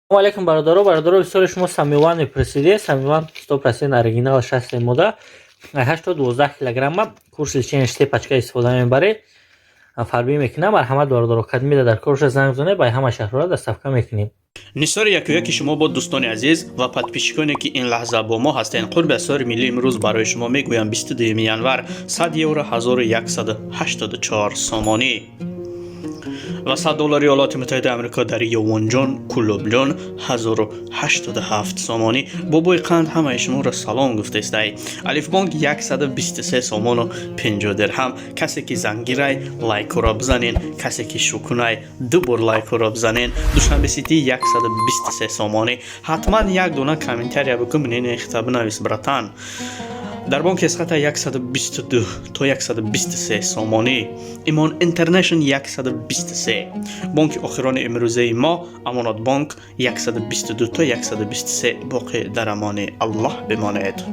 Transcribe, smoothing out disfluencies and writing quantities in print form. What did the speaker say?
Салому алейкум, бародаро бисёри шумо самиван мепурсидед. Самиван 100% оригинал 60 мода 8-12 килограмма. Курс лечения штепачка истифода мебаред. Фарбӣ мекунам. Марҳамат бародаро кадмида дар корша занг зонед, ба ҳама шаҳрҳоро доставка мекунем. нисори якояки шумо бо дӯстони азиз ва подписчиконе ки ин лаҳза бо мо ҳастед, қурби асрори миллӣ имрӯз барои шумо мегӯям 22 январ 100 евро 1184 сомонӣ ва $100 иёлоти муттаҳидаи амрико дар ёвонҷон куллобҷон 1087 сомонӣ. бобои қанд ҳамаи шуморо салом гуфтестай. алифбонк 123 сомону 50 дирҳам. касе ки зангирай лайкоро бизанен, касе ки шукунай дубор лайкоро бизанен. душанбе сити 123 сомонӣ. ҳатман як дона комментария бикун, нехта бинавис братан. дар бонки эсхата 122 то 123 сомонӣ. имон интернешн 123. бонки охирони имрӯзаи мо амонатбонк 122 то 123. боқӣ дар амони аллоҳ бимонед.